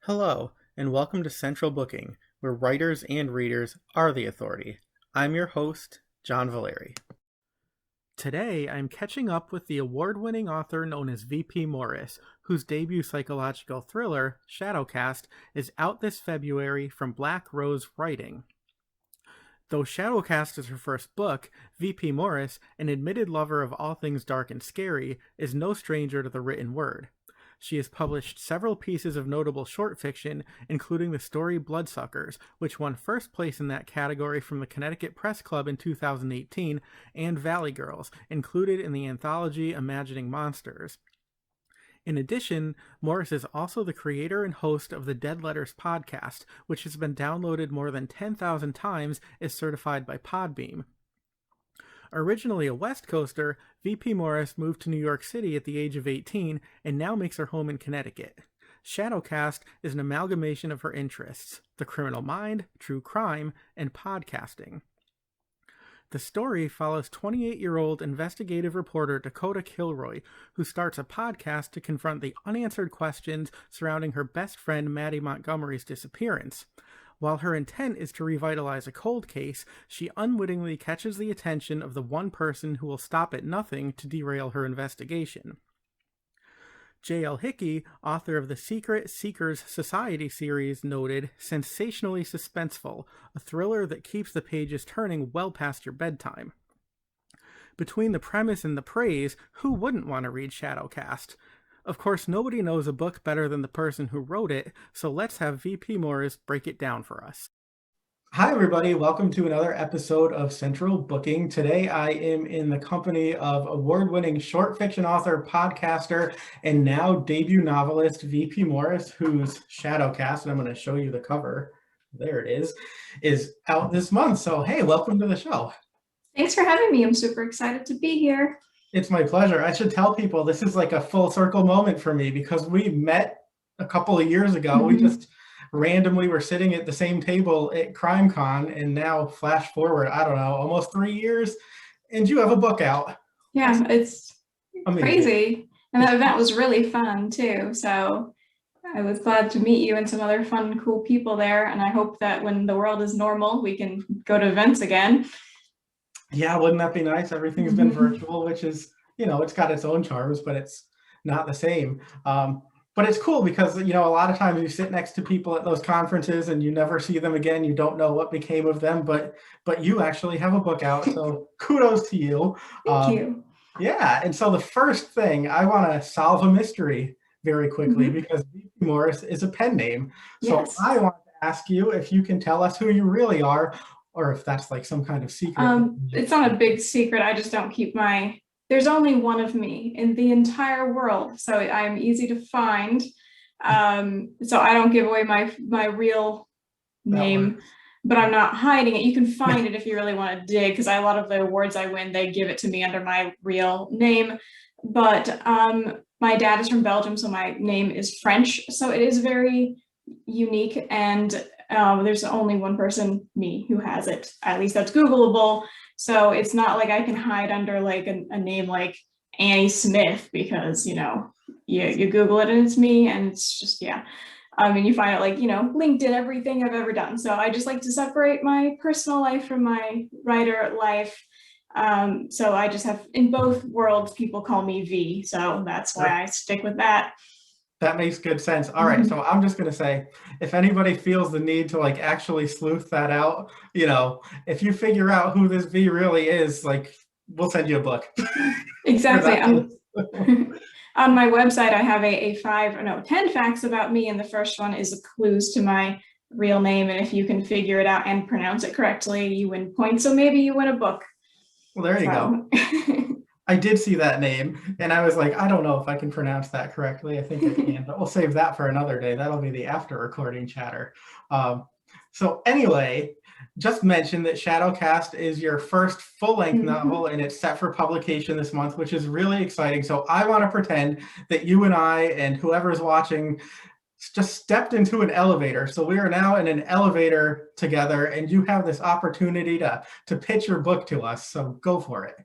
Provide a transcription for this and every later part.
Hello, and welcome to Central Booking, where writers and readers are the authority. I'm your host, John Valeri. Today, I'm catching up with the award-winning author known as V.P. Morris, whose debut psychological thriller, Shadowcast, is out this February from Black Rose Writing. Though Shadowcast is her first book, V.P. Morris, an admitted lover of all things dark and scary, is no stranger to the written word. She has published several pieces of notable short fiction, including the story Bloodsuckers, which won first place in that category from the Connecticut Press Club in 2018, and Valley Girls, included in the anthology Imagining Monsters. In addition, Morris is also the creator and host of the Dead Letters podcast, which has been downloaded more than 10,000 times as certified by Podbeam. Originally a West Coaster, V.P. Morris moved to New York City at the age of 18 and now makes her home in Connecticut. Shadowcast is an amalgamation of her interests: the criminal mind, true crime, and podcasting. The story follows 28-year-old investigative reporter Dakota Kilroy, who starts a podcast to confront the unanswered questions surrounding her best friend Maddie Montgomery's disappearance. While her intent is to revitalize a cold case, she unwittingly catches the attention of the one person who will stop at nothing to derail her investigation. J.L. Hickey, author of the Secret Seekers Society series, noted, "Sensationally suspenseful, a thriller that keeps the pages turning well past your bedtime." Between the premise and the praise, who wouldn't want to read Shadowcast? Of course, nobody knows a book better than the person who wrote it, so let's have V.P. Morris break it down for us. Hi, everybody. Welcome to another episode of Central Booking. Today, I am in the company of award-winning short fiction author, podcaster, and now debut novelist V.P. Morris, whose Shadowcast, and I'm going to show you the cover, there it is out this month. So, hey, welcome to the show. Thanks for having me. I'm super excited to be here. It's my pleasure. I should tell people this is like a full circle moment for me because we met a couple of years ago. We just randomly were sitting at the same table at CrimeCon, and now flash forward, I don't know, almost 3 years, and you have a book out. Yeah, it's amazing. Crazy. And that event was really fun too. So I was glad to meet you and some other fun, cool people there. And I hope that when the world is normal, we can go to events again. Yeah, wouldn't that be nice? Everything's been virtual, which is, it's got its own charms, but it's not the same. But it's cool because, a lot of times you sit next to people at those conferences and you never see them again. You don't know what became of them, but you actually have a book out. So kudos to you. Thank you. Yeah. And so the first thing, I want to solve a mystery very quickly because V.P. Morris is a pen name. So yes. I want to ask you if you can tell us who you really are, or if that's like some kind of secret. It's not a big secret. I just don't keep there's only one of me in the entire world. So I'm easy to find. So I don't give away my real name, but I'm not hiding it. You can find it if you really want to dig, because a lot of the awards I win, they give it to me under my real name. But my dad is from Belgium, so my name is French. So it is very unique, and there's only one person, me, who has it. At least that's Googleable. So it's not like I can hide under like a name like Annie Smith, because, you Google it and it's me, and it's just, yeah. And you find out like, LinkedIn, everything I've ever done. So I just like to separate my personal life from my writer life. So I just have, in both worlds, people call me V. So that's why I stick with that. That makes good sense. All right. So I'm just going to say, if anybody feels the need to like actually sleuth that out, if you figure out who this V really is, like, we'll send you a book. Exactly. On my website, I have 10 facts about me. And the first one is clues to my real name. And if you can figure it out and pronounce it correctly, you win points. So maybe you win a book. Well, there you go. I did see that name, and I was like, I don't know if I can pronounce that correctly. I think I can, but we'll save that for another day. That'll be the after recording chatter. So anyway, just mention that Shadowcast is your first full-length novel, and it's set for publication this month, which is really exciting. So I want to pretend that you and I and whoever's watching just stepped into an elevator. So we are now in an elevator together, and you have this opportunity to pitch your book to us. So go for it.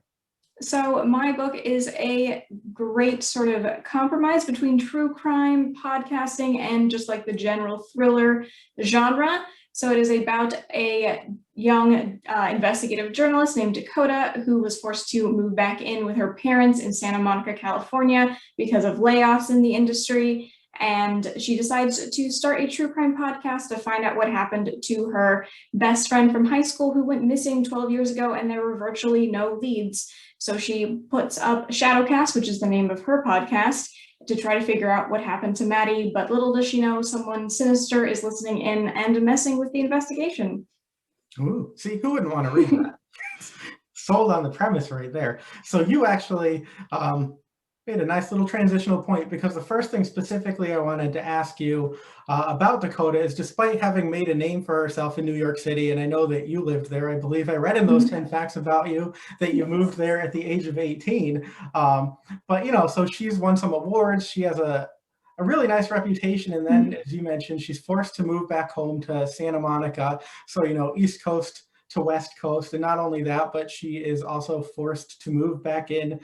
So my book is a great sort of compromise between true crime, podcasting, and just like the general thriller genre. So it is about a young investigative journalist named Dakota who was forced to move back in with her parents in Santa Monica, California because of layoffs in the industry. And she decides to start a true crime podcast to find out what happened to her best friend from high school who went missing 12 years ago, and there were virtually no leads. So she puts up Shadowcast, which is the name of her podcast, to try to figure out what happened to Maddie. But little does she know, someone sinister is listening in and messing with the investigation. Ooh, see, who wouldn't want to read that? Sold on the premise right there. So you actually made a nice little transitional point, because the first thing specifically I wanted to ask you about Dakota is, despite having made a name for herself in New York City, and I know that you lived there, I believe I read in those 10 facts about you that you moved there at the age of 18. But, you know, so she's won some awards. She has a really nice reputation. And then, as you mentioned, she's forced to move back home to Santa Monica. So, you know, East Coast to West Coast. And not only that, but she is also forced to move back in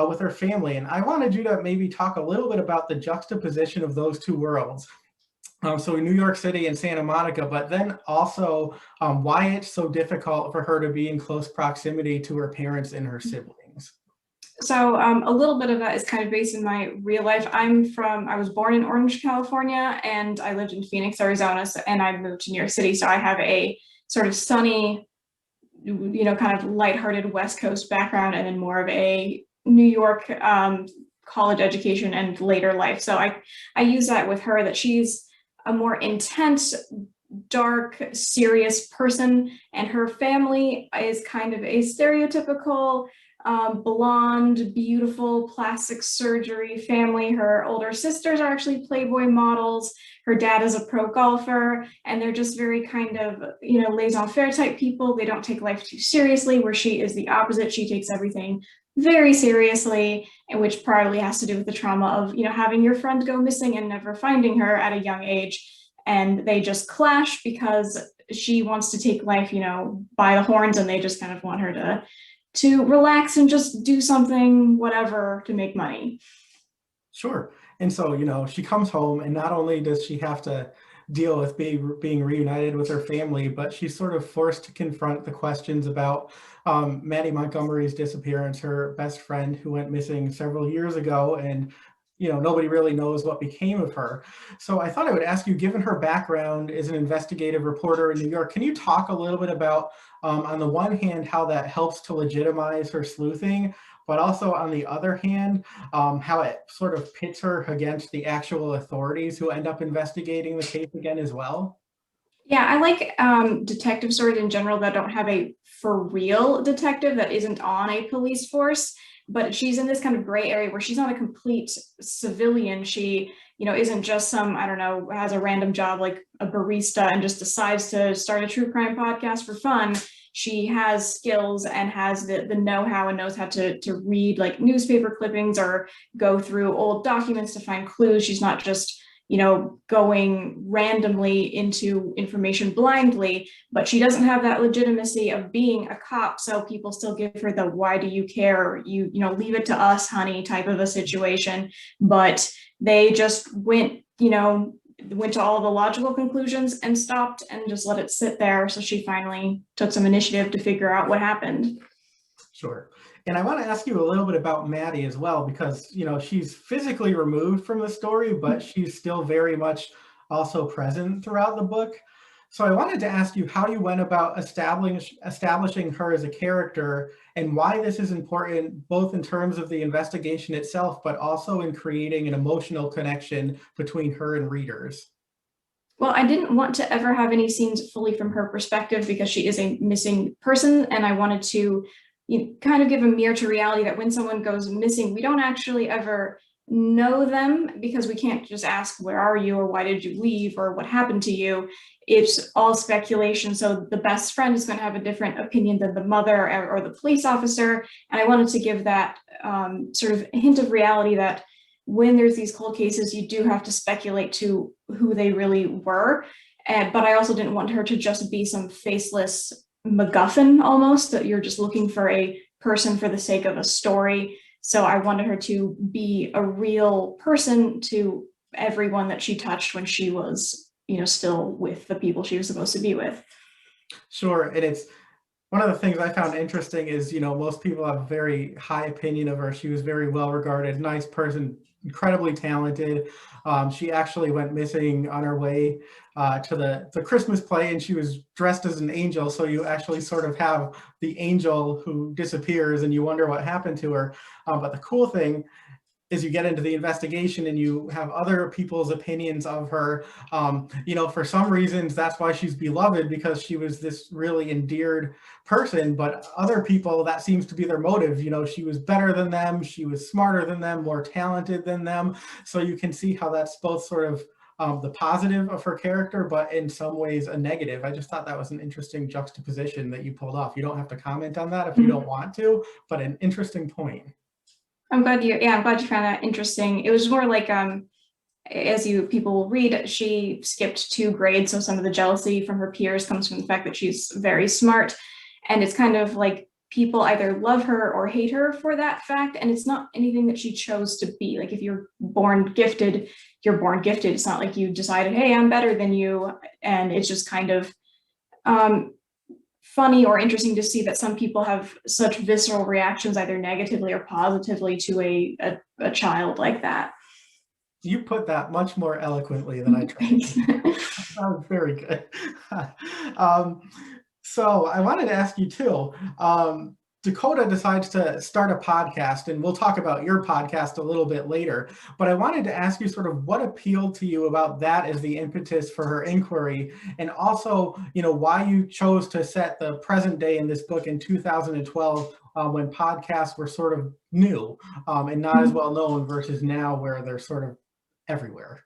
with her family. And I wanted you to maybe talk a little bit about the juxtaposition of those two worlds. So in New York City and Santa Monica, but then also why it's so difficult for her to be in close proximity to her parents and her siblings. So a little bit of that is kind of based in my real life. I was born in Orange, California, and I lived in Phoenix, Arizona, and I moved to New York City. So I have a sort of sunny, you know, kind of lighthearted West Coast background, and then more of a New York college education and later life. So I use that with her, that she's a more intense, dark, serious person, and her family is kind of a stereotypical blonde, beautiful, plastic surgery family. Her older sisters are actually Playboy models. Her dad is a pro golfer, and they're just very kind of, you know, laissez-faire type people. They don't take life too seriously, where she is the opposite. She takes everything very seriously, and which partly has to do with the trauma of, you know, having your friend go missing and never finding her at a young age. And they just clash because she wants to take life, you know, by the horns, and they just kind of want her to relax and just do something, whatever, to make money. Sure. And so, you know, she comes home, and not only does she have to deal with being reunited with her family, but she's sort of forced to confront the questions about Maddie Montgomery's disappearance, her best friend who went missing several years ago, and you know, nobody really knows what became of her. So I thought I would ask you, given her background as an investigative reporter in New York, can you talk a little bit about, on the one hand, how that helps to legitimize her sleuthing, but also on the other hand, how it sort of pits her against the actual authorities who end up investigating the case again as well? Yeah, I like detective stories in general that don't have a for real detective that isn't on a police force, but she's in this kind of gray area where she's not a complete civilian. She, you know, isn't just some, I don't know, has a random job like a barista and just decides to start a true crime podcast for fun. She has skills and has the know-how and knows how to read like newspaper clippings or go through old documents to find clues. She's not just, you know, going randomly into information blindly, but she doesn't have that legitimacy of being a cop. So people still give her the "why do you care? You know, leave it to us, honey" type of a situation. But they just went to all the logical conclusions and stopped and just let it sit there. So she finally took some initiative to figure out what happened. Sure. And I want to ask you a little bit about Maddie as well, because, you know, she's physically removed from the story, but she's still very much also present throughout the book. So I wanted to ask you how you went about establishing her as a character, and why this is important, both in terms of the investigation itself, but also in creating an emotional connection between her and readers. Well, I didn't want to ever have any scenes fully from her perspective because she is a missing person, and I wanted to kind of give a mirror to reality that when someone goes missing, we don't actually ever know them, because we can't just ask, "Where are you?" or "Why did you leave?" or "What happened to you?" It's all speculation. So the best friend is going to have a different opinion than the mother or the police officer. And I wanted to give that sort of hint of reality that when there's these cold cases, you do have to speculate to who they really were. But I also didn't want her to just be some faceless MacGuffin almost, that you're just looking for a person for the sake of a story. So I wanted her to be a real person to everyone that she touched when she was, still with the people she was supposed to be with. Sure. And it's one of the things I found interesting is, most people have a very high opinion of her. She was very well regarded, nice person, incredibly talented. She actually went missing on her way to the Christmas play, and she was dressed as an angel. So you actually sort of have the angel who disappears, and you wonder what happened to her. But the cool thing is you get into the investigation and you have other people's opinions of her. For some reasons, that's why she's beloved, because she was this really endeared person, but other people, that seems to be their motive. She was better than them, she was smarter than them, more talented than them. So you can see how that's both sort of the positive of her character, but in some ways a negative. I just thought that was an interesting juxtaposition that you pulled off. You don't have to comment on that if you don't want to, but an interesting point. I'm glad you found that interesting. It was more like, as people will read, she skipped 2 grades. So some of the jealousy from her peers comes from the fact that she's very smart. And it's kind of like people either love her or hate her for that fact. And it's not anything that she chose to be. Like if you're born gifted, you're born gifted. It's not like you decided, hey, I'm better than you. And it's just kind of, funny or interesting to see that some people have such visceral reactions, either negatively or positively, to a child like that. You put that much more eloquently than I tried. That was very good. So I wanted to ask you too, Dakota decides to start a podcast, and we'll talk about your podcast a little bit later, but I wanted to ask you sort of what appealed to you about that as the impetus for her inquiry, and also, why you chose to set the present day in this book in 2012 when podcasts were sort of new and not as well known versus now where they're sort of everywhere.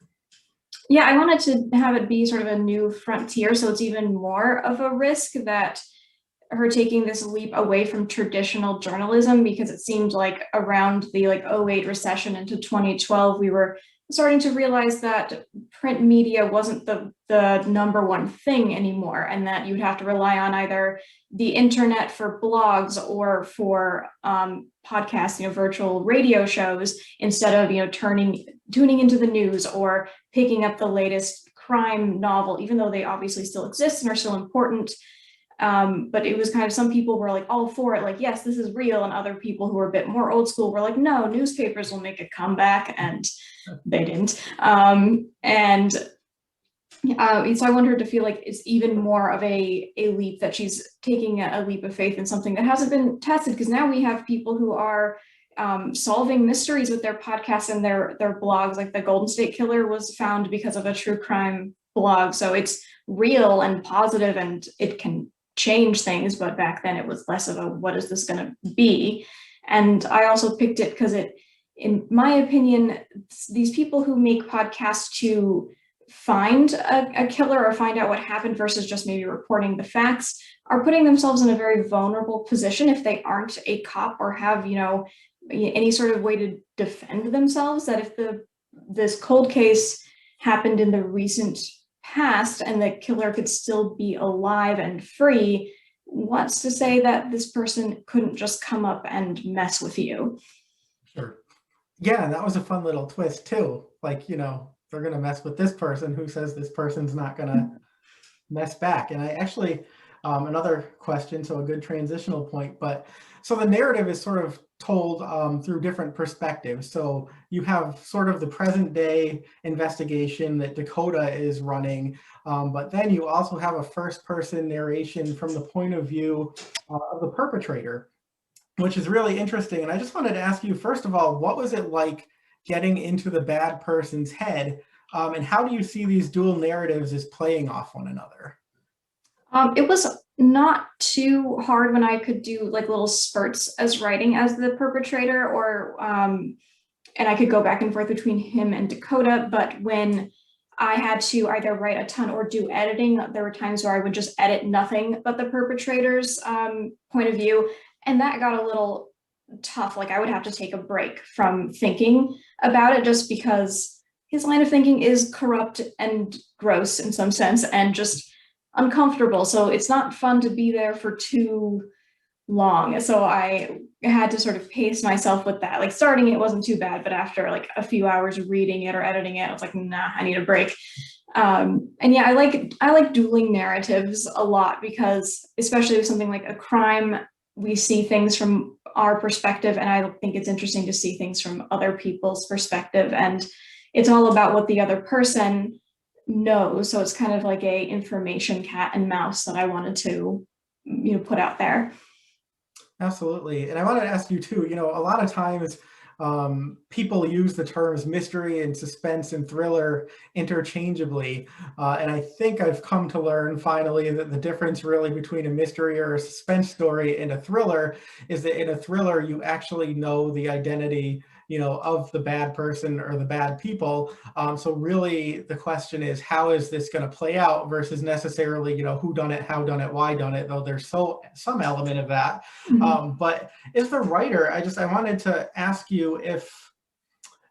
Yeah, I wanted to have it be sort of a new frontier, so it's even more of a risk that her taking this leap away from traditional journalism, because it seemed like around the 08 recession into 2012, we were starting to realize that print media wasn't the number one thing anymore, and that you'd have to rely on either the internet for blogs or for podcasts, virtual radio shows, instead of tuning into the news or picking up the latest crime novel, even though they obviously still exist and are still important. But it was kind of, some people were like all for it, like, yes, this is real. And other people who were a bit more old school were like, no, newspapers will make a comeback, and they didn't. So I want her to feel like it's even more of a leap, that she's taking a leap of faith in something that hasn't been tested, because now we have people who are solving mysteries with their podcasts and their blogs. Like the Golden State Killer was found because of a true crime blog. So it's real and positive, and it can change things, but back then it was less of a what is this going to be. And I also picked it because it, in my opinion, these people who make podcasts to find a killer or find out what happened versus just maybe reporting the facts are putting themselves in a very vulnerable position if they aren't a cop or have any sort of way to defend themselves. That if this cold case happened in the recent past and the killer could still be alive and free, what's to say that this person couldn't just come up and mess with you? Sure. Yeah, that was a fun little twist too. Like, they're going to mess with this person. Who says this person's not going to mess back? And I actually, another question, so a good transitional point, but so the narrative is sort of told through different perspectives. So you have sort of the present day investigation that Dakota is running, but then you also have a first person narration from the point of view of the perpetrator, which is really interesting. And I just wanted to ask you, first of all, what was it like getting into the bad person's head, and how do you see these dual narratives as playing off one another? It was not too hard when I could do little spurts as writing as the perpetrator, or and I could go back and forth between him and Dakota. But when I had to either write a ton or do editing, there were times where I would just edit nothing but the perpetrator's point of view, and that got a little tough. I would have to take a break from thinking about it, just because his line of thinking is corrupt and gross in some sense, and just uncomfortable. So it's not fun to be there for 2 long. So I had to sort of pace myself with that. Like starting it wasn't too bad, but after like a few hours of reading it or editing it, I was like, nah, I need a break. And yeah, I like dueling narratives a lot because especially with something like a crime, we see things from our perspective, and I think it's interesting to see things from other people's perspective. And it's all about what the other person knows. So it's kind of like a information cat and mouse that I wanted to, put out there. Absolutely. And I wanted to ask you too, a lot of times people use the terms mystery and suspense and thriller interchangeably. And I think I've come to learn finally that the difference really between a mystery or a suspense story and a thriller is that in a thriller, you actually know the identity, of the bad person or the bad people. So really the question is, how is this going to play out versus necessarily, who done it, how done it, why done it, though there's some element of that. But as the writer, I wanted to ask you if,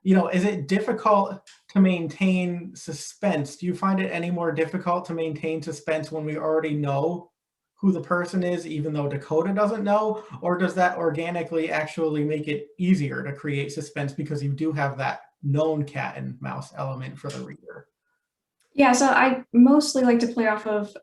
is it difficult to maintain suspense? Do you find it any more difficult to maintain suspense when we already know who the person is, even though Dakota doesn't know? Or does that organically actually make it easier to create suspense because you do have that known cat and mouse element for the reader? Yeah, so I mostly like to play off of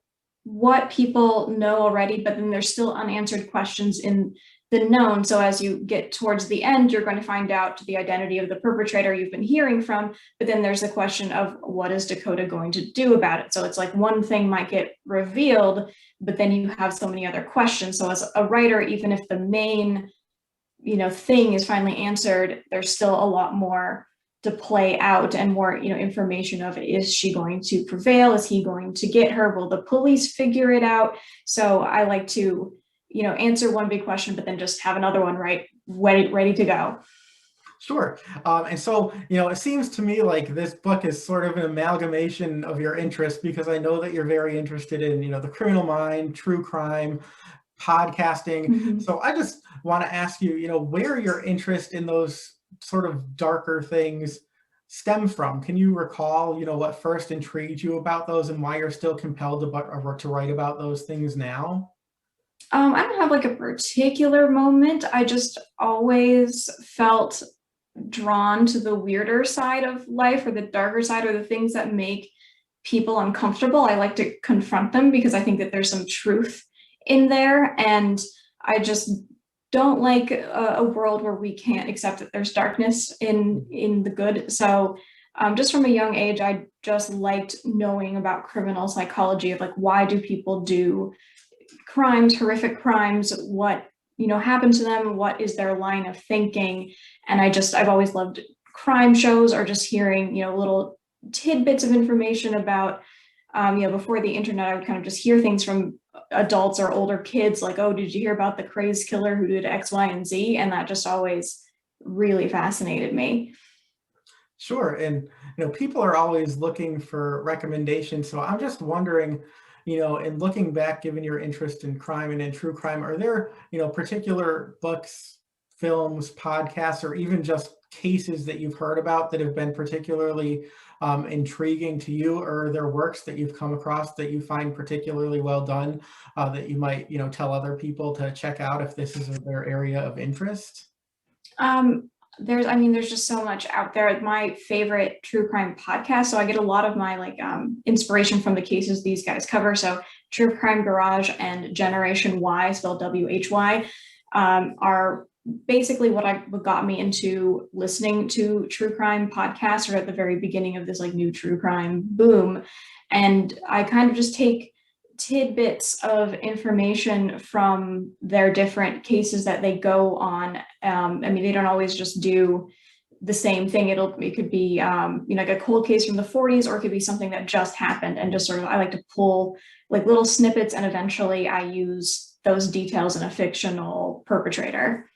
what people know already, but then there's still unanswered questions in the known. So as you get towards the end, you're going to find out the identity of the perpetrator you've been hearing from, but then there's the question of what is Dakota going to do about it? So it's like one thing might get revealed, but then you have so many other questions. So as a writer, even if the main, thing is finally answered, there's still a lot more to play out and more, information of, is she going to prevail? Is he going to get her? Will the police figure it out? So I like to, answer one big question, but then just have another one ready to go. Sure. And so, it seems to me like this book is sort of an amalgamation of your interests, because I know that you're very interested in, the criminal mind, true crime, podcasting. Mhm. So I just want to ask you, where your interest in those sort of darker things stem from. Can you recall, what first intrigued you about those and why you're still compelled to write about those things now? I don't have like a particular moment. I just always felt drawn to the weirder side of life, or the darker side, or the things that make people uncomfortable. I like to confront them because I think that there's some truth in there. And I just don't like a world where we can't accept that there's darkness in the good. So just from a young age, I just liked knowing about criminal psychology, of like, why do people do crimes, horrific crimes, what happened to them, what is their line of thinking. And I've always loved crime shows, or just hearing little tidbits of information about before the internet. I would kind of just hear things from adults or older kids, like, oh, did you hear about the crazed killer who did X, Y, and Z? And that just always really fascinated me. Sure. And, people are always looking for recommendations. So I'm just wondering, in looking back, given your interest in crime and in true crime, are there, particular books, films, podcasts, or even just cases that you've heard about that have been particularly intriguing to you, or are there works that you've come across that you find particularly well done that you might, tell other people to check out if this is their area of interest? There's just so much out there. My favorite true crime podcast, so I get a lot of my inspiration from the cases these guys cover. So True Crime Garage and Generation Y, spelled WHY, are basically what got me into listening to true crime podcasts, or at the very beginning of this new true crime boom. And I kind of just take tidbits of information from their different cases that they go on. They don't always just do the same thing. It could be like a cold case from the 40s, or it could be something that just happened, and just sort of I like to pull like little snippets, and eventually I use those details in a fictional perpetrator.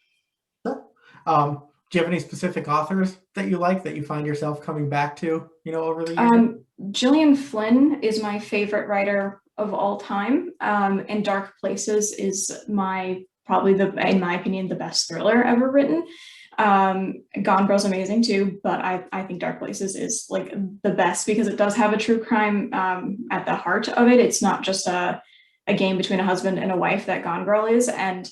Sure. Do you have any specific authors that you like, that you find yourself coming back to, over the years? Gillian Flynn is my favorite writer of all time, and Dark Places is in my opinion, the best thriller ever written. Gone Girl's amazing too, but I think Dark Places is like the best because it does have a true crime at the heart of it. It's not just a game between a husband and a wife that Gone Girl is. And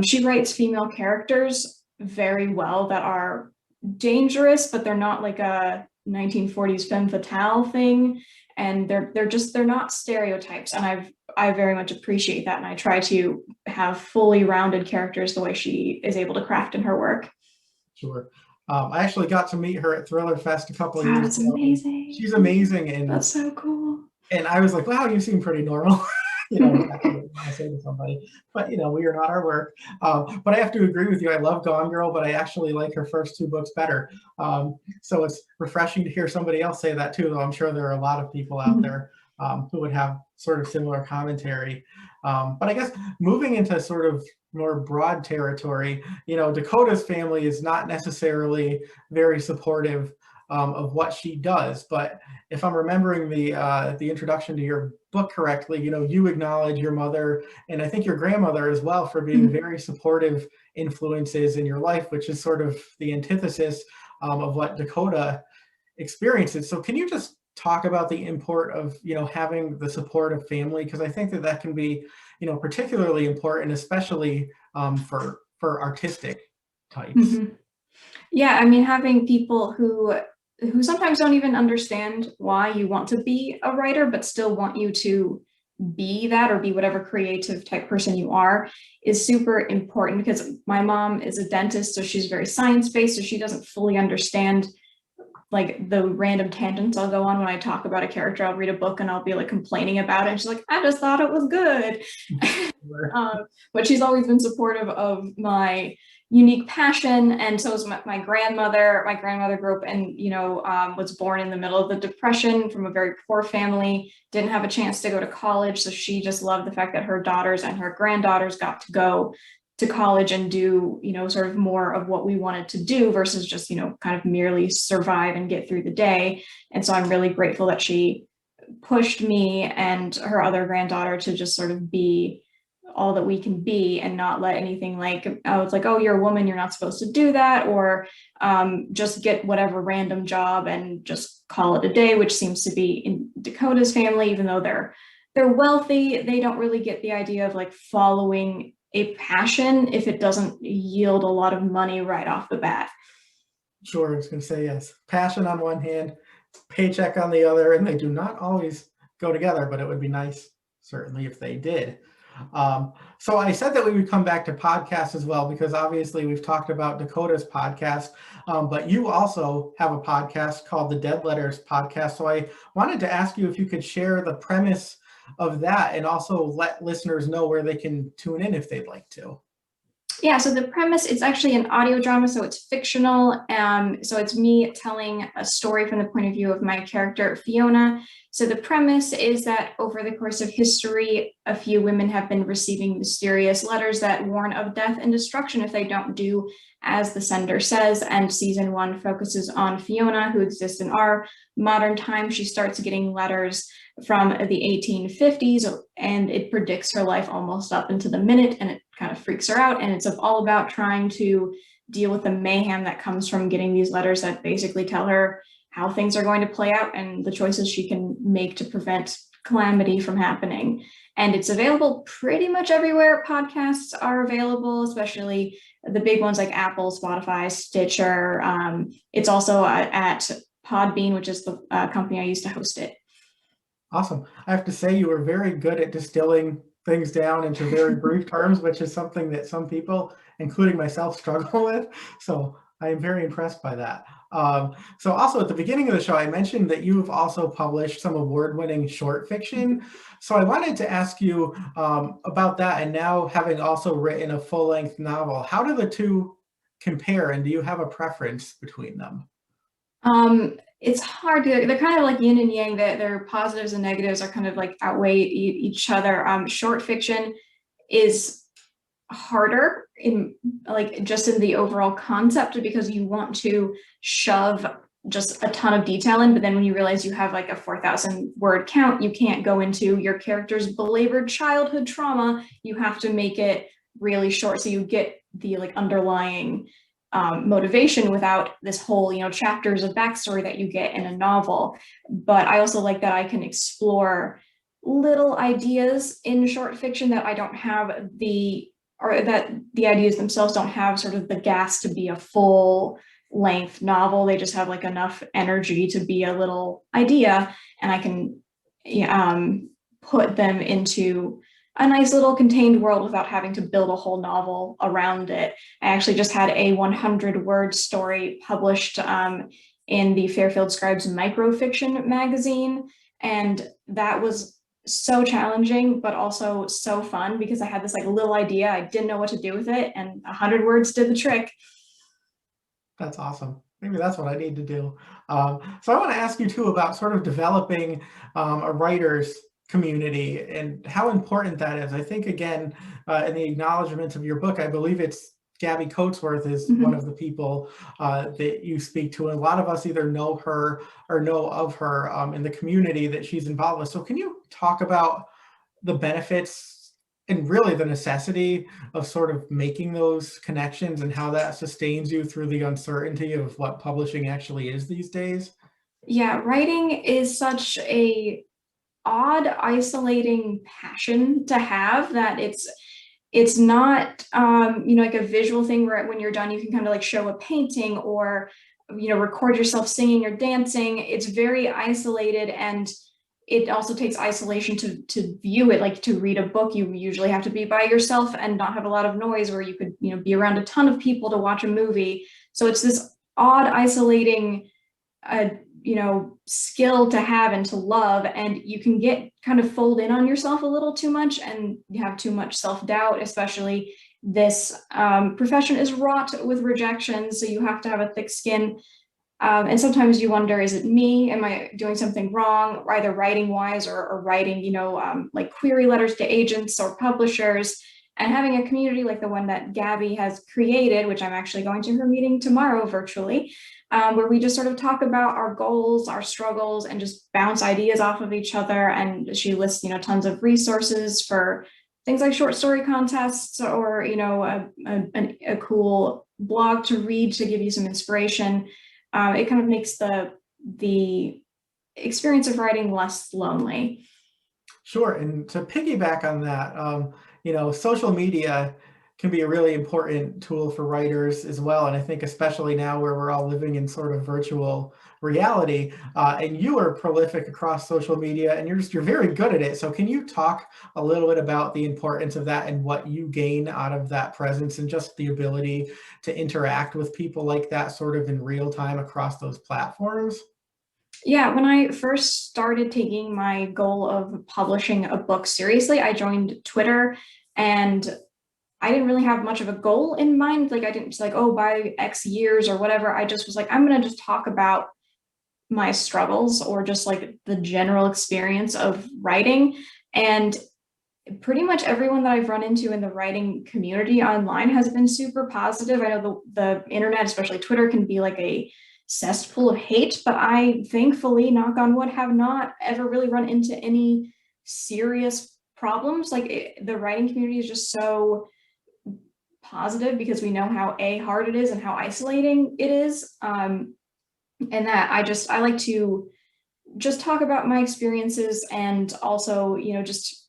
She writes female characters very well that are dangerous, but they're not like a 1940s femme fatale thing, and they're not stereotypes, and I very much appreciate that, and I try to have fully rounded characters the way she is able to craft in her work. Sure. I actually got to meet her at Thriller Fest a couple of Wow, years that's ago. amazing. She's amazing, That's so cool. and I was like, wow, you seem pretty normal. You know, that's what you want to say to somebody. But, you know, we are not our work. But I have to agree with you. I love Gone Girl, but I actually like her first two books better. So it's refreshing to hear somebody else say that too, though I'm sure there are a lot of people out there who would have sort of similar commentary. But I guess moving into sort of more broad territory, you know, Dakota's family is not necessarily very supportive of what she does. But if I'm remembering the introduction to your book correctly, you know, you acknowledge your mother and I think your grandmother as well for being very supportive influences in your life, which is sort of the antithesis of what Dakota experiences. So can you just talk about the import of, you know, having the support of family? Because I think that that can be, you know, particularly important, especially for artistic types. Yeah, I mean, having people who sometimes don't even understand why you want to be a writer, but still want you to be that or be whatever creative type person you are is super important, because my mom is a dentist, so she's very science-based, so she doesn't fully understand like the random tangents I'll go on when I talk about a character. I'll read a book and I'll be like complaining about it, and she's like, I just thought it was good. But she's always been supportive of my unique passion, and so is my grandmother. My grandmother grew up and, you know, was born in the middle of the Depression from a very poor family, didn't have a chance to go to college, so she just loved the fact that her daughters and her granddaughters got to go to college and do, you know, sort of more of what we wanted to do versus just, you know, kind of merely survive and get through the day. And so I'm really grateful that she pushed me and her other granddaughter to just sort of be all that we can be and not let anything like, oh, it's like, oh, you're a woman, you're not supposed to do that, or just get whatever random job and just call it a day, which seems to be in Dakota's family. Even though they're wealthy, they don't really get the idea of like following a passion if it doesn't yield a lot of money right off the bat. Sure, I was going to say yes. Passion on one hand, paycheck on the other, and they do not always go together, but it would be nice, certainly, if they did. So I said that we would come back to podcasts as well, because obviously we've talked about Dakota's podcast, but you also have a podcast called the Dead Letters Podcast. So I wanted to ask you if you could share the premise of that and also let listeners know where they can tune in if they'd like to. Yeah, so the premise, it's actually an audio drama, so it's fictional. So it's me telling a story from the point of view of my character, Fiona. So the premise is that over the course of history, a few women have been receiving mysterious letters that warn of death and destruction if they don't do as the sender says. And season 1 focuses on Fiona, who exists in our modern time. She starts getting letters from the 1850s, and it predicts her life almost up into the minute, and it kind of freaks her out. And it's all about trying to deal with the mayhem that comes from getting these letters that basically tell her how things are going to play out and the choices she can make to prevent calamity from happening. And it's available pretty much everywhere podcasts are available, especially the big ones like Apple, Spotify, Stitcher. It's also at Podbean, which is the company I used to host it. Awesome. I have to say you were very good at distilling things down into very brief terms, which is something that some people, including myself, struggle with. So I am very impressed by that. So also at the beginning of the show, I mentioned that you've also published some award-winning short fiction. So I wanted to ask you about that, and now having also written a full-length novel, how do the two compare, and do you have a preference between them? It's hard to, they're kind of like yin and yang, that their positives and negatives are kind of like outweigh each other. Short fiction is harder in like just in the overall concept, because you want to shove just a ton of detail in, but then when you realize you have like a 4,000 word count, you can't go into your character's belabored childhood trauma. You have to make it really short so you get the like underlying motivation without this whole, you know, chapters of backstory that you get in a novel. But I also like that I can explore little ideas in short fiction that I don't have the or that the ideas themselves don't have sort of the gas to be a full length novel. They just have like enough energy to be a little idea, and I can put them into a nice little contained world without having to build a whole novel around it. I actually just had a 100-word story published in the Fairfield Scribes microfiction magazine, and that was so challenging, but also so fun because I had this like little idea. I didn't know what to do with it, and 100 words did the trick. That's awesome. Maybe that's what I need to do. So I want to ask you too about sort of developing a writer's community and how important that is. I think again, in the acknowledgments of your book, I believe it's Gabby Coatsworth is one of the people that you speak to. And a lot of us either know her or know of her in the community that she's involved with. So can you talk about the benefits and really the necessity of sort of making those connections and how that sustains you through the uncertainty of what publishing actually is these days? Yeah, writing is such a odd, isolating passion to have that it's not like a visual thing where when you're done you can kind of like show a painting or record yourself singing or dancing. It's very isolated, and it also takes isolation to view it. Like to read a book, you usually have to be by yourself and not have a lot of noise, where you could be around a ton of people to watch a movie. So it's this odd, isolating skill to have and to love, and you can get kind of fold in on yourself a little too much, and you have too much self-doubt. Especially this profession is wrought with rejection, so you have to have a thick skin. And sometimes you wonder, is it me? Am I doing something wrong, either writing wise or writing, like query letters to agents or publishers? And having a community like the one that Gabby has created, which I'm actually going to her meeting tomorrow virtually, where we just sort of talk about our goals, our struggles, and just bounce ideas off of each other. And she lists, tons of resources for things like short story contests or, a cool blog to read to give you some inspiration. It kind of makes the experience of writing less lonely. Sure. And to piggyback on that, social media can be a really important tool for writers as well. And I think especially now where we're all living in sort of virtual reality, and you are prolific across social media and you're very good at it. So can you talk a little bit about the importance of that and what you gain out of that presence and just the ability to interact with people like that sort of in real time across those platforms? Yeah, when I first started taking my goal of publishing a book seriously, I joined Twitter, and I didn't really have much of a goal in mind. Like I didn't just like, oh, by X years or whatever. I just was like, I'm going to just talk about my struggles or just like the general experience of writing. And pretty much everyone that I've run into in the writing community online has been super positive. I know the internet, especially Twitter, can be like a cesspool of hate, but I thankfully, knock on wood, have not ever really run into any serious problems. Like the writing community is just so positive because we know how hard it is and how isolating it is. And that I like to just talk about my experiences and also, just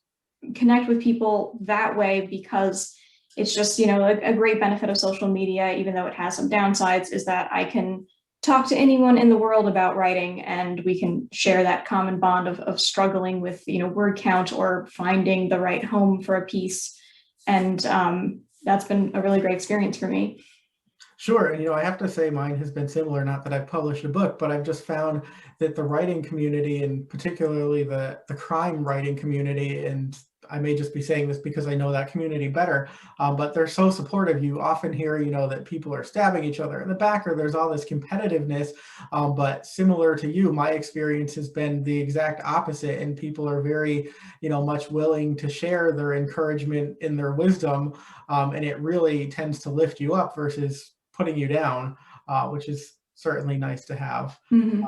connect with people that way, because it's just, a great benefit of social media, even though it has some downsides, is that I can talk to anyone in the world about writing, and we can share that common bond of struggling with, word count or finding the right home for a piece. And that's been a really great experience for me. Sure. And, I have to say mine has been similar, not that I've published a book, but I've just found that the writing community, and particularly the crime writing community, and I may just be saying this because I know that community better, but they're so supportive. You often hear, that people are stabbing each other in the back, or there's all this competitiveness. But similar to you, my experience has been the exact opposite, and people are very, much willing to share their encouragement and their wisdom, and it really tends to lift you up versus putting you down, which is certainly nice to have. Mm-hmm.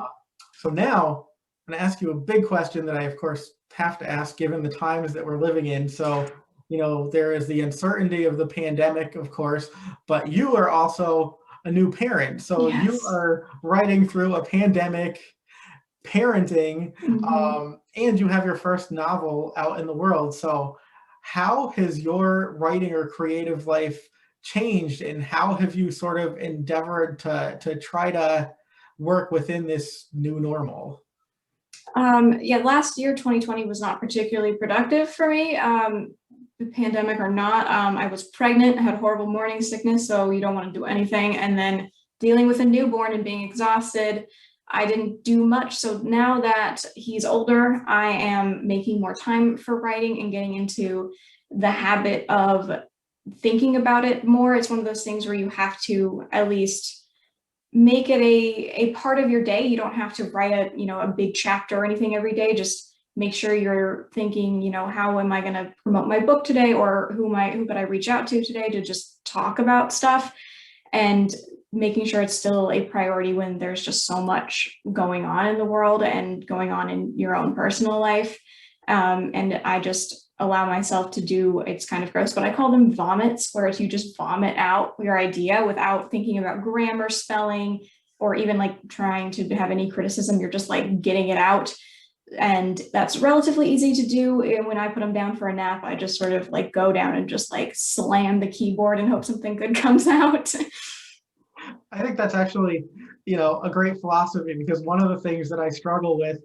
So now I'm going to ask you a big question that I, of course, have to ask given the times that we're living in. So, there is the uncertainty of the pandemic, of course, but you are also a new parent. So Yes. you are writing through a pandemic, parenting, Mm-hmm. and you have your first novel out in the world. So how has your writing or creative life changed, and how have you sort of endeavored to try to work within this new normal? Yeah, last year, 2020 was not particularly productive for me. The pandemic or not, I was pregnant, had horrible morning sickness, so you don't want to do anything. And then dealing with a newborn and being exhausted, I didn't do much. So now that he's older, I am making more time for writing and getting into the habit of thinking about it more. It's one of those things where you have to at least make it a part of your day. You don't have to write a big chapter or anything every day. Just make sure you're thinking, how am I going to promote my book today, or who could I reach out to today to just talk about stuff, and making sure it's still a priority when there's just so much going on in the world and going on in your own personal life. And I just allow myself to do, it's kind of gross, but I call them vomits, where you just vomit out your idea without thinking about grammar, spelling, or even like trying to have any criticism. You're just like getting it out. And that's relatively easy to do. And when I put them down for a nap, I just sort of like go down and just like slam the keyboard and hope something good comes out. I think that's actually, a great philosophy, because one of the things that I struggle with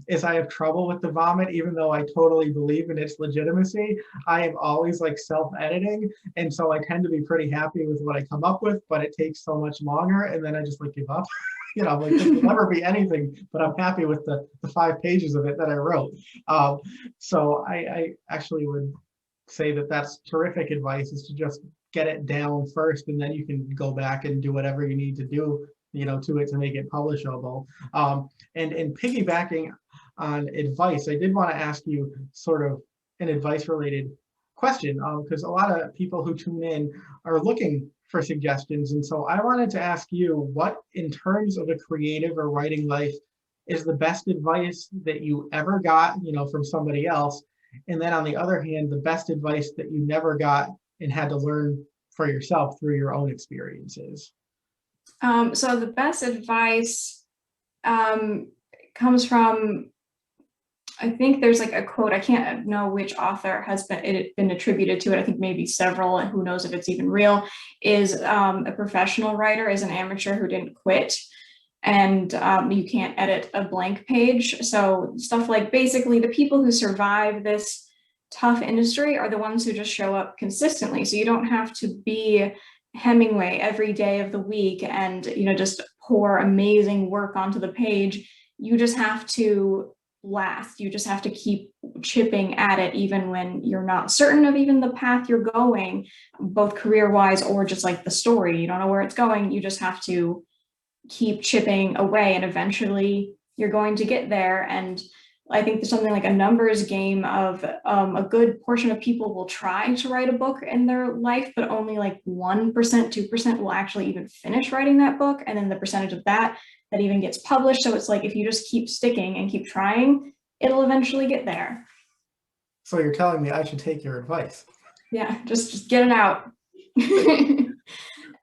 is I have trouble with the vomit, even though I totally believe in its legitimacy. I am always like self-editing, and so I tend to be pretty happy with what I come up with, but it takes so much longer, and then I just like give up. Like this will never be anything, but I'm happy with the 5 pages of it that I wrote. So I actually would say that that's terrific advice, is to just get it down first, and then you can go back and do whatever you need to do, to it to make it publishable. And piggybacking on advice, I did want to ask you sort of an advice related question, because a lot of people who tune in are looking for suggestions. And so I wanted to ask you, what in terms of a creative or writing life is the best advice that you ever got, from somebody else? And then on the other hand, the best advice that you never got and had to learn for yourself through your own experiences? So the best advice comes from, I think there's like a quote, I can't know which author has been attributed to it. I think maybe several, and who knows if it's even real, is a professional writer is an amateur who didn't quit. And you can't edit a blank page. So stuff like, basically the people who survive this tough industry are the ones who just show up consistently. So you don't have to be Hemingway every day of the week and just pour amazing work onto the page. You just have to last. You just have to keep chipping at it, even when you're not certain of even the path you're going, both career-wise or just like the story. You don't know where it's going. You just have to keep chipping away, and eventually you're going to get there. And I think there's something like a numbers game of a good portion of people will try to write a book in their life, but only like 1%, 2% will actually even finish writing that book. And then the percentage of that even gets published. So it's like, if you just keep sticking and keep trying, it'll eventually get there. So you're telling me I should take your advice? Yeah, just get it out.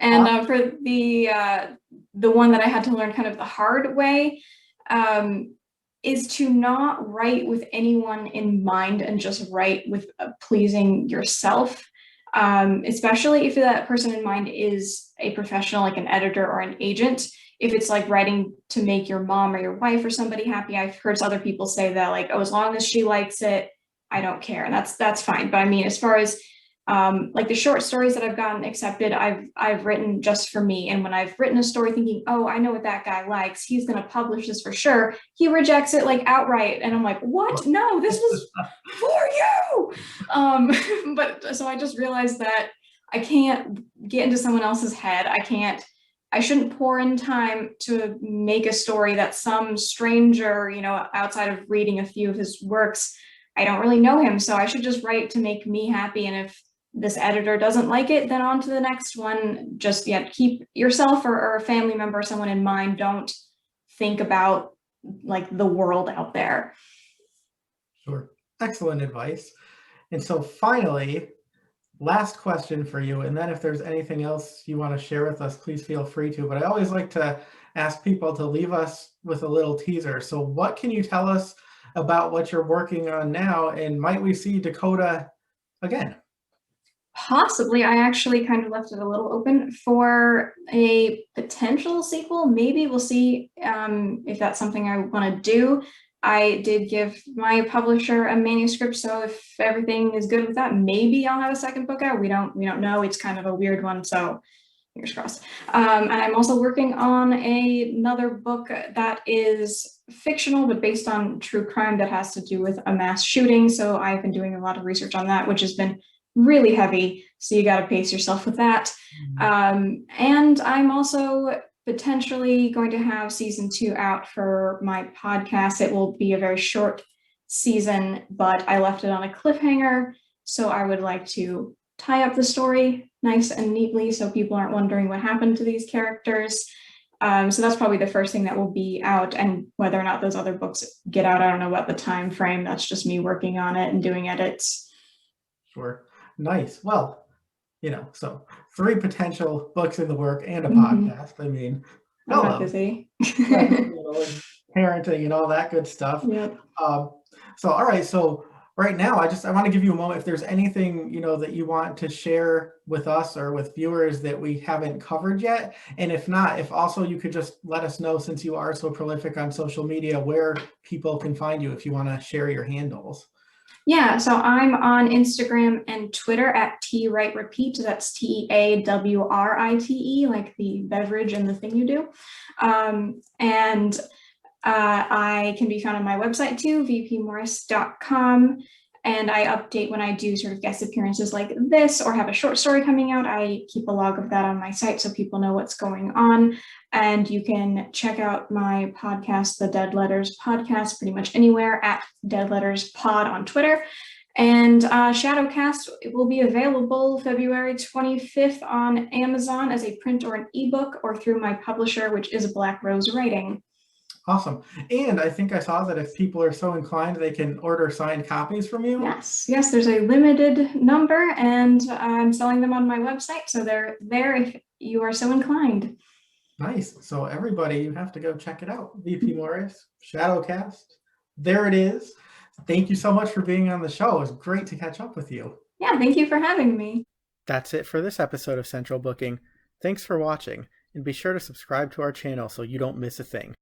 And for the one that I had to learn kind of the hard way, is to not write with anyone in mind, and just write with pleasing yourself, especially if that person in mind is a professional, like an editor or an agent. If it's like writing to make your mom or your wife or somebody happy, I've heard other people say that, like, oh, as long as she likes it, I don't care. And that's fine. But I mean, as far as like the short stories that I've gotten accepted, I've written just for me. And when I've written a story thinking, oh, I know what that guy likes, he's going to publish this for sure, he rejects it like outright. And I'm like, what? No, this was for you. But so I just realized that I can't get into someone else's head. I shouldn't pour in time to make a story that some stranger, outside of reading a few of his works, I don't really know him. So I should just write to make me happy. And if this editor doesn't like it, then on to the next one. Just keep yourself or a family member, someone in mind. Don't think about like the world out there. Sure. Excellent advice. And so finally, last question for you, and then if there's anything else you want to share with us, please feel free to. But I always like to ask people to leave us with a little teaser. So what can you tell us about what you're working on now? And might we see Dakota again? Possibly. I actually kind of left it a little open for a potential sequel. Maybe we'll see if that's something I want to do. I did give my publisher a manuscript, so if everything is good with that, maybe I'll have a second book out. We don't know. It's kind of a weird one, so fingers crossed. And I'm also working on another book that is fictional, but based on true crime that has to do with a mass shooting. So I've been doing a lot of research on that, which has been really heavy. So you got to pace yourself with that. And I'm also potentially going to have season 2 out for my podcast. It will be a very short season, but I left it on a cliffhanger. So I would like to tie up the story nice and neatly so people aren't wondering what happened to these characters. So that's probably the first thing that will be out, and whether or not those other books get out, I don't know about the time frame. That's just me working on it and doing edits. Sure. Nice. Well, so 3 potential books in the work and a podcast. I mean, I'm busy. Parenting and all that good stuff. Yep. So, all right. So right now, I want to give you a moment. If there's anything, that you want to share with us or with viewers that we haven't covered yet. And if not, if also you could just let us know, since you are so prolific on social media, where people can find you if you want to share your handles. Yeah, so I'm on Instagram and Twitter at TWriteRepeat. That's TAWRITE, like the beverage and the thing you do. And I can be found on my website too, vpmorris.com. And I update when I do sort of guest appearances like this or have a short story coming out. I keep a log of that on my site so people know what's going on. And you can check out my podcast, the Dead Letters Podcast, pretty much anywhere at Dead Letters Pod on Twitter. And Shadowcast will be available February 25th on Amazon as a print or an ebook, or through my publisher, which is Black Rose Writing. Awesome. And I think I saw that if people are so inclined, they can order signed copies from you. Yes, there's a limited number, and I'm selling them on my website, so they're there if you are so inclined. Nice. So everybody, you have to go check it out. VP Morris, Shadowcast. There it is. Thank you so much for being on the show. It was great to catch up with you. Yeah, thank you for having me. That's it for this episode of Central Booking. Thanks for watching, and be sure to subscribe to our channel so you don't miss a thing.